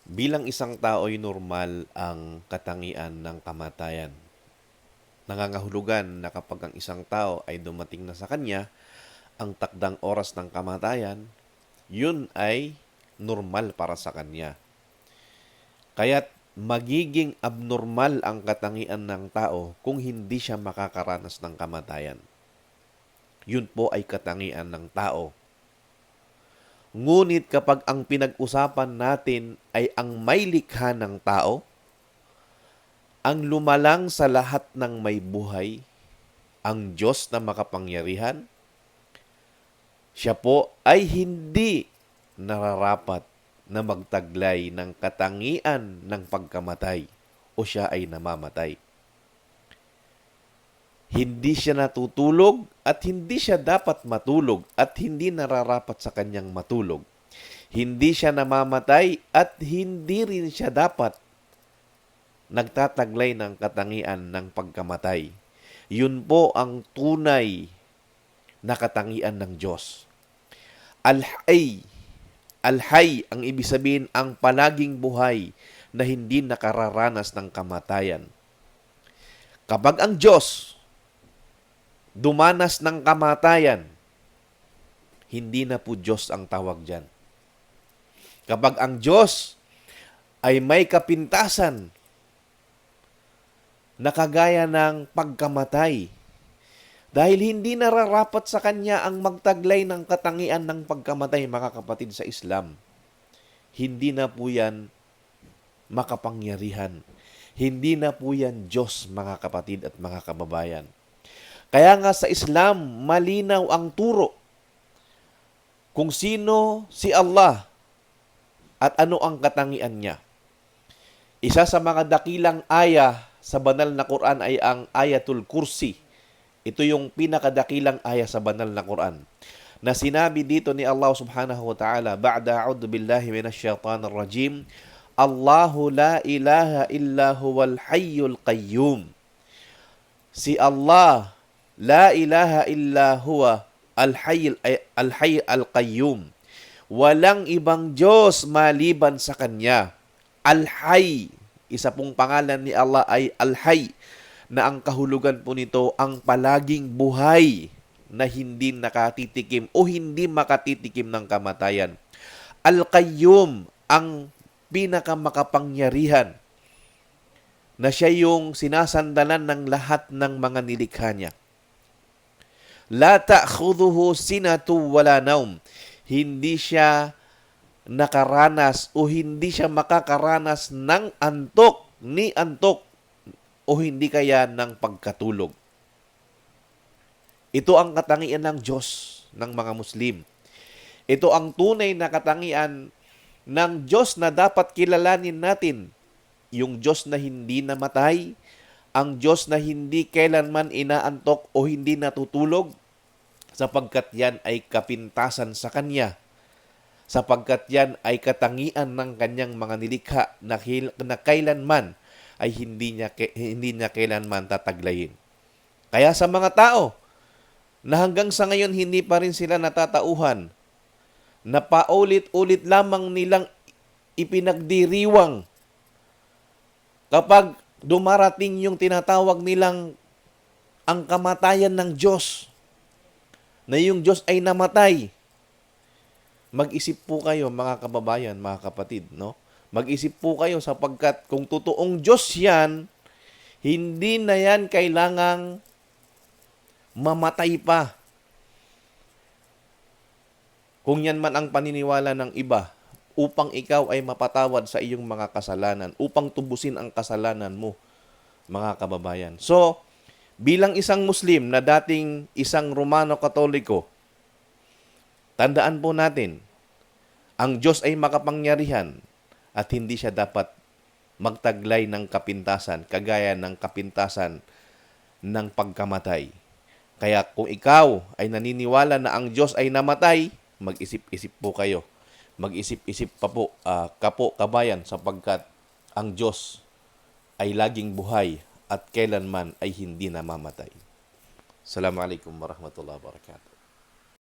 Bilang isang tao'y normal ang katangian ng kamatayan. Nangangahulugan na kapag ang isang tao ay dumating na sa kanya ang takdang oras ng kamatayan, yun ay normal para sa kanya. Kaya't magiging abnormal ang katangian ng tao kung hindi siya makakaranas ng kamatayan. Yun po ay katangian ng tao. Ngunit kapag ang pinag-usapan natin ay ang may likha ng tao, ang lumalang sa lahat ng may buhay, ang Diyos na makapangyarihan, siya po ay hindi nararapat na magtaglay ng katangian ng pagkamatay o siya ay namamatay. Hindi siya natutulog at hindi siya dapat matulog at hindi nararapat sa kanyang matulog. Hindi siya namamatay at hindi rin siya dapat nagtataglay ng katangian ng pagkamatay. Yun po ang tunay na katangian ng Diyos. Al-Hay. Al-Hay ang ibig sabihin ang palaging buhay na hindi nakararanas ng kamatayan. Kapag ang Diyos dumanas ng kamatayan, hindi na po Diyos ang tawag dyan. Kapag ang Diyos ay may kapintasan na kagaya ng pagkamatay, dahil hindi nararapat sa Kanya ang magtaglay ng katangian ng pagkamatay, mga kapatid sa Islam, hindi na po yan makapangyarihan. Hindi na po yan Diyos, mga kapatid at mga kababayan. Kaya nga sa Islam, malinaw ang turo kung sino si Allah at ano ang katangian niya. Isa sa mga dakilang aya sa banal na Quran ay ang Ayatul Kursi. Ito yung pinakadakilang aya sa banal na Quran. Na sinabi dito ni Allah subhanahu wa ta'ala, Ba'da a'udhu billahi minasyaitanir rajim, Allahu la ilaha illa huwal hayyul qayyum. Si Allah, la ilaha illa huwa al-hayy al-qayyum. Walang ibang Diyos maliban sa Kanya. Al-Hayy, isa pong pangalan ni Allah ay Al-Hayy, na ang kahulugan po nito ang palaging buhay na hindi nakatitikim o hindi makatitikim ng kamatayan. Al-Qayyum, ang pinakamakapangyarihan, na siya yung sinasandalan ng lahat ng mga nilikha niya. La ta'khudhuhu sinatu wala naum. Hindi siya nakaranas o hindi siya makakaranas ng antok, ni antok, o hindi kaya ng pagkatulog. Ito ang katangian ng Diyos ng mga Muslim. Ito ang tunay na katangian ng Diyos na dapat kilalanin natin. Yung Diyos na hindi namatay, ang Diyos na hindi kailanman inaantok o hindi natutulog, sapagkat yan ay kapintasan sa Kanya, sapagkat yan ay katangian ng Kanyang mga nilikha na kailanman ay hindi niya kailanman tataglayin. Kaya sa mga tao na hanggang sa ngayon hindi pa rin sila natatauhan, na paulit-ulit lamang nilang ipinagdiriwang kapag dumarating yung tinatawag nilang ang kamatayan ng Diyos, na yung Diyos ay namatay. Mag-isip po kayo, mga kababayan, mga kapatid, no? Mag-isip po kayo sapagkat kung totoong Diyos yan, hindi na yan kailangang mamatay pa. Kung yan man ang paniniwala ng iba, upang ikaw ay mapatawad sa iyong mga kasalanan, upang tubusin ang kasalanan mo, mga kababayan. So, bilang isang Muslim na dating isang Romano-Katoliko, tandaan po natin, ang Diyos ay makapangyarihan at hindi siya dapat magtaglay ng kapintasan, kagaya ng kapintasan ng pagkamatay. Kaya kung ikaw ay naniniwala na ang Diyos ay namatay, mag-isip-isip po kayo. Mag-isip-isip pa po, kabayan, sapagkat ang Diyos ay laging buhay at kailanman ay hindi namamatay. Assalamualaikum warahmatullahi wabarakatuh.